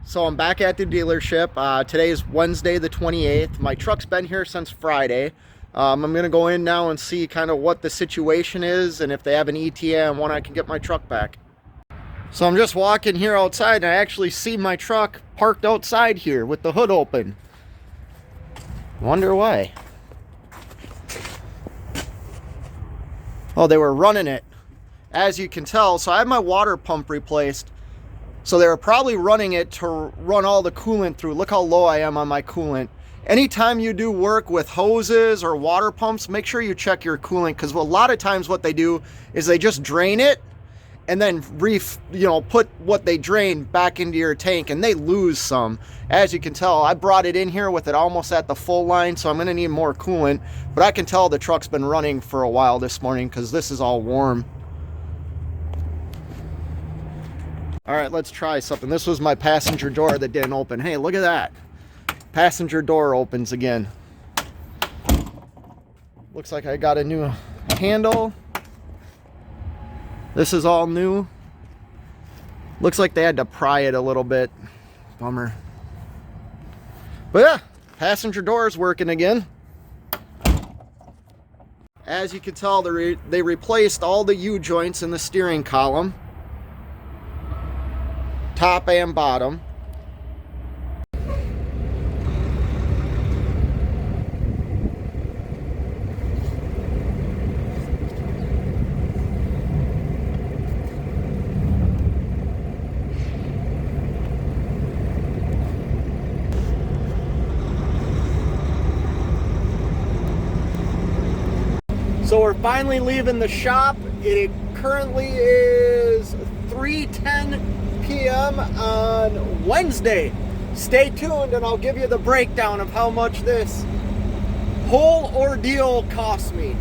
So I'm back at the dealership. Today is Wednesday the 28th. My truck's been here since Friday. I'm going to go in now and see kind of what the situation is and if they have an ETA and when I can get my truck back. So I'm just walking here outside and I actually see my truck parked outside here with the hood open. Wonder why. Oh, they were running it, as you can tell. So I had my water pump replaced. So they were probably running it to run all the coolant through. Look how low I am on my coolant. Anytime you do work with hoses or water pumps, make sure you check your coolant, because a lot of times what they do is they just drain it and then put what they drain back into your tank, and they lose some. As you can tell, I brought it in here with it almost at the full line, so I'm going to need more coolant. But I can tell the truck's been running for a while this morning because this is all warm. All right, let's try something. This was my passenger door that didn't open. Hey, look at that. Passenger door opens again. Looks like I got a new handle. This is all new. Looks like they had to pry it a little bit. Bummer. But yeah, passenger door is working again. As you can tell, they replaced all the U-joints in the steering column. Top and bottom. So we're finally leaving the shop. It currently is 3:10 p.m. on Wednesday. Stay tuned and I'll give you the breakdown of how much this whole ordeal cost me.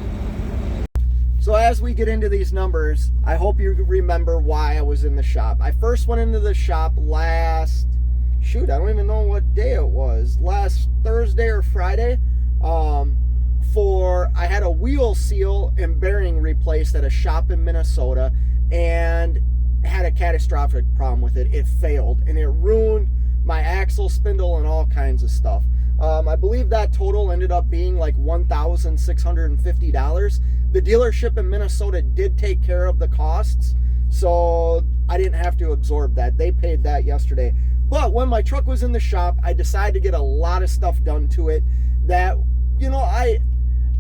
So as we get into these numbers, I hope you remember why I was in the shop. I first went into the shop I don't even know what day it was, last Thursday or Friday. I had a wheel seal and bearing replaced at a shop in Minnesota, and had a catastrophic problem with it. It failed and it ruined my axle spindle and all kinds of stuff. I believe that total ended up being like $1,650. The dealership in Minnesota did take care of the costs, so I didn't have to absorb that. They paid that yesterday. But when my truck was in the shop, I decided to get a lot of stuff done to it that,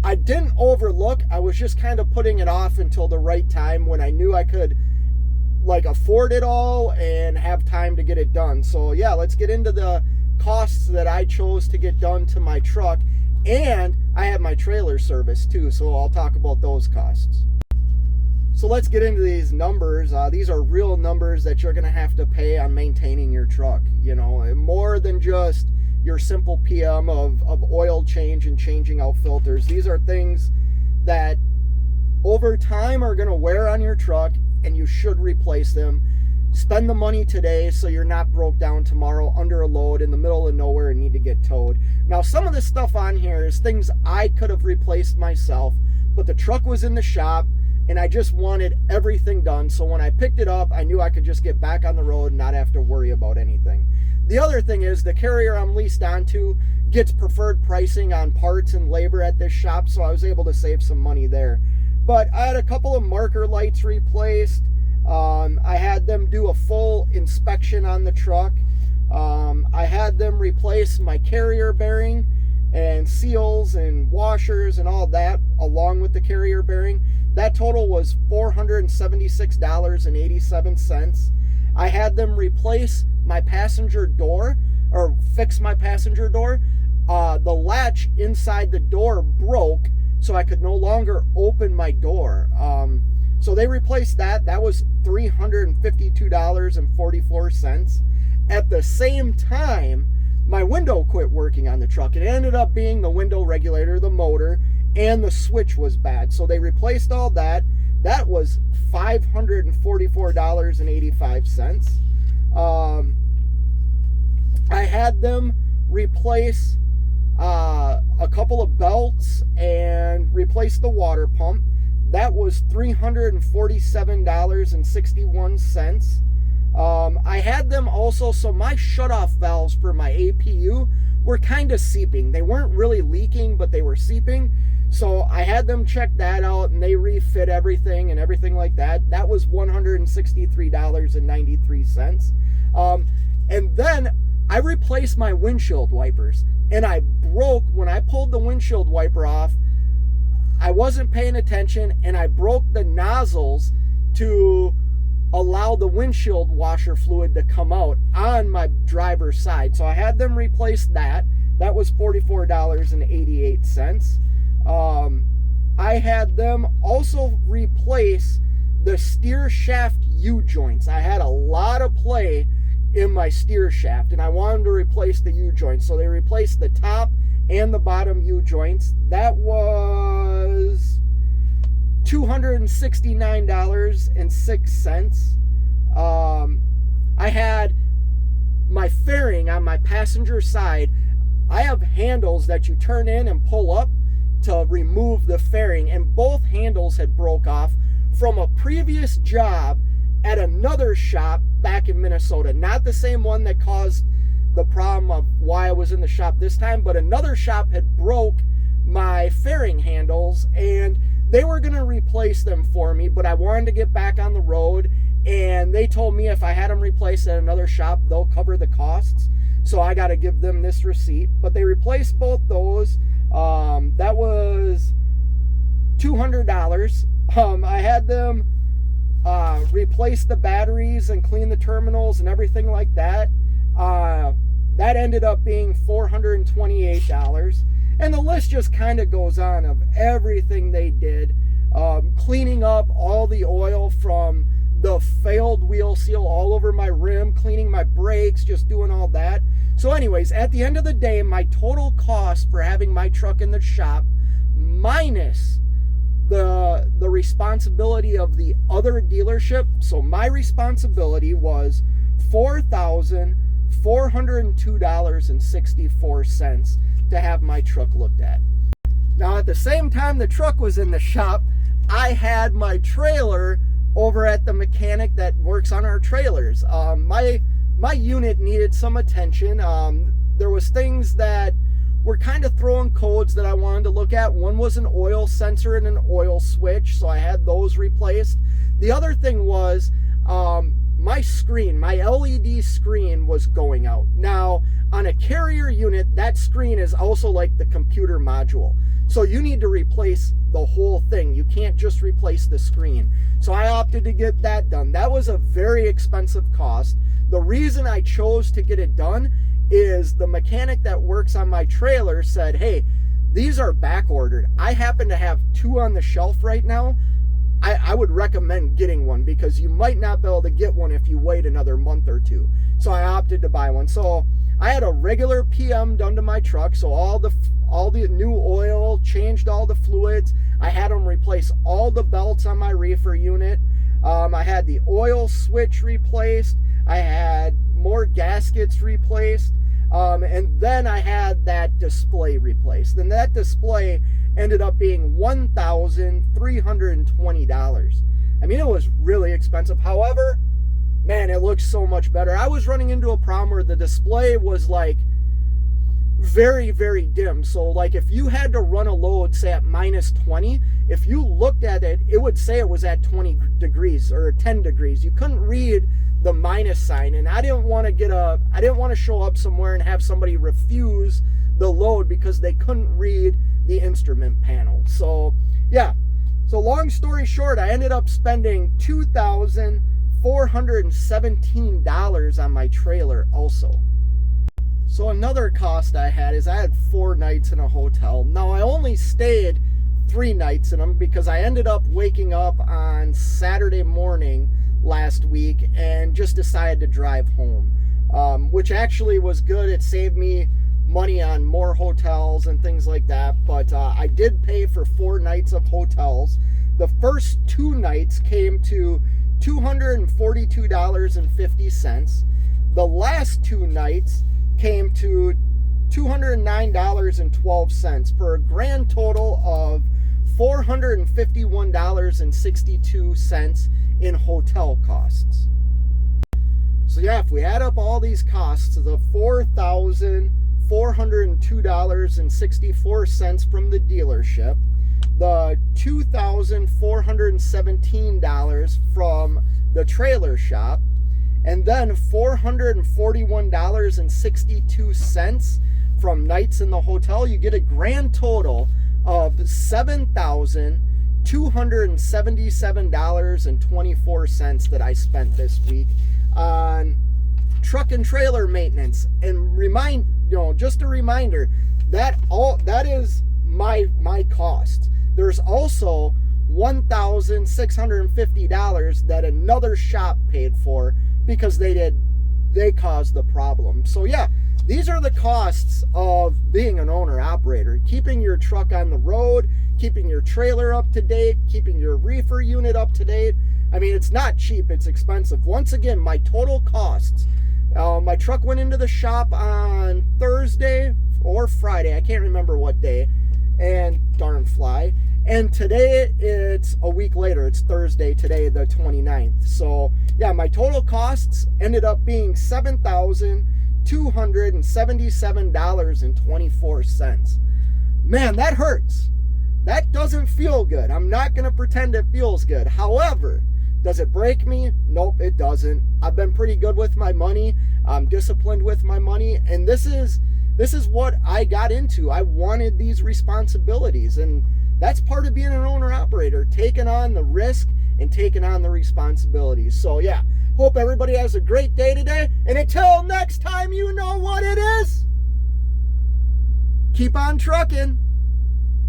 I didn't overlook. I was just kind of putting it off until the right time when I knew I could afford it all and have time to get it done. So yeah, let's get into the costs that I chose to get done to my truck. And I have my trailer service too, so I'll talk about those costs. So let's get into these numbers. These are real numbers that you're gonna have to pay on maintaining your truck. More than just your simple PM of oil change and changing out filters. These are things that over time are gonna wear on your truck, and you should replace them. Spend the money today so you're not broke down tomorrow under a load in the middle of nowhere and need to get towed. Now, some of this stuff on here is things I could have replaced myself, but the truck was in the shop and I just wanted everything done. So when I picked it up, I knew I could just get back on the road and not have to worry about anything. The other thing is the carrier I'm leased onto gets preferred pricing on parts and labor at this shop, so I was able to save some money there. But I had a couple of marker lights replaced. I had them do a full inspection on the truck. I had them replace my carrier bearing and seals and washers and all that along with the carrier bearing. That total was $476.87. I had them replace my passenger door, or fix my passenger door. The latch inside the door broke, so I could no longer open my door. So they replaced that. That was $352.44. At the same time, my window quit working on the truck. It ended up being the window regulator, the motor, and the switch was bad. So they replaced all that. That was $544.85. I had them replace a couple of belts and replace the water pump. That was $347.61. I had them also, so my shutoff valves for my APU were kind of seeping. They weren't really leaking, but they were seeping. So I had them check that out, and they refit everything and everything like that. That was $163.93. And then I replaced my windshield wipers, and when I pulled the windshield wiper off, I wasn't paying attention, and I broke the nozzles to allow the windshield washer fluid to come out on my driver's side. So I had them replace that. That was $44.88. I had them also replace the steer shaft U-joints. I had a lot of play in my steer shaft, and I wanted to replace the U-joints. So they replaced the top and the bottom U-joints. That was $269.06. I had my fairing on my passenger side. I have handles that you turn in and pull up to remove the fairing, and both handles had broke off from a previous job at another shop back in Minnesota. Not the same one that caused the problem of why I was in the shop this time, but another shop had broke my fairing handles, and they were going to replace them for me, but I wanted to get back on the road, and they told me if I had them replaced at another shop, they'll cover the costs. So I got to give them this receipt. But they replaced both those. That was $200. I had them replace the batteries and clean the terminals and everything like that. That ended up being $428. And the list just kind of goes on of everything they did. Cleaning up all the oil from the failed wheel seal all over my rim, cleaning my brakes, just doing all that. So anyways, at the end of the day, my total cost for having my truck in the shop, minus the responsibility of the other dealership, so my responsibility was $4,402.64 to have my truck looked at. Now, at the same time the truck was in the shop, I had my trailer over at the mechanic that works on our trailers. My unit needed some attention. There was things that were kind of throwing codes that I wanted to look at. One was an oil sensor and an oil switch, so I had those replaced. The other thing was my screen, my LED screen was going out. Now, on a Carrier unit, that screen is also like the computer module. So you need to replace the whole thing. You can't just replace the screen. So I opted to get that done. That was a very expensive cost. The reason I chose to get it done is the mechanic that works on my trailer said, hey, these are back ordered. I happen to have 2 on the shelf right now. I would recommend getting one because you might not be able to get one if you wait another month or 2. So I opted to buy one. So I had a regular PM done to my truck. So all the new oil, changed all the fluids. I had them replace all the belts on my reefer unit. I had the oil switch replaced. I had more gaskets replaced. And then I had that display replaced. And that display ended up being $1,320. I mean, it was really expensive. However, man, it looks so much better. I was running into a problem where the display was like very, very dim. So like if you had to run a load, say at -20, if you looked at it, it would say it was at 20 degrees or 10 degrees. You couldn't read the minus sign, and I didn't want to show up somewhere and have somebody refuse the load because they couldn't read the instrument panel. So yeah, so long story short, I ended up spending $2,417 on my trailer also. So another cost I had is I had 4 nights in a hotel. Now I only stayed 3 nights in them because I ended up waking up on Saturday morning last week and just decided to drive home, which actually was good. It saved me money on more hotels and things like that, but I did pay for 4 nights of hotels. The first 2 nights came to $242.50. The last 2 nights came to $209.12 for a grand total of $451.62 in hotel costs. So yeah, if we add up all these costs, the $4,402.64 from the dealership, the $2,417 from the trailer shop, and then $441.62 from nights in the hotel, you get a grand total of $7,277.24 that I spent this week on truck and trailer maintenance. And just a reminder that is my cost. There's also $1,650 that another shop paid for because they caused the problem. So yeah, these are the costs of being an owner-operator. Keeping your truck on the road, keeping your trailer up to date, keeping your reefer unit up to date. I mean, it's not cheap, it's expensive. Once again, my total costs. My truck went into the shop on Thursday or Friday, I can't remember what day, and darn fly. And today, it's a week later. It's Thursday today, the 29th. So yeah, my total costs ended up being $7,277.24. Man, that hurts. That doesn't feel good. I'm not going to pretend it feels good. However, does it break me? Nope, it doesn't. I've been pretty good with my money. I'm disciplined with my money. And this is what I got into. I wanted these responsibilities. And that's part of being an owner-operator, taking on the risk and taking on the responsibilities. So yeah, hope everybody has a great day today. And until next time, you know what it is. Keep on trucking.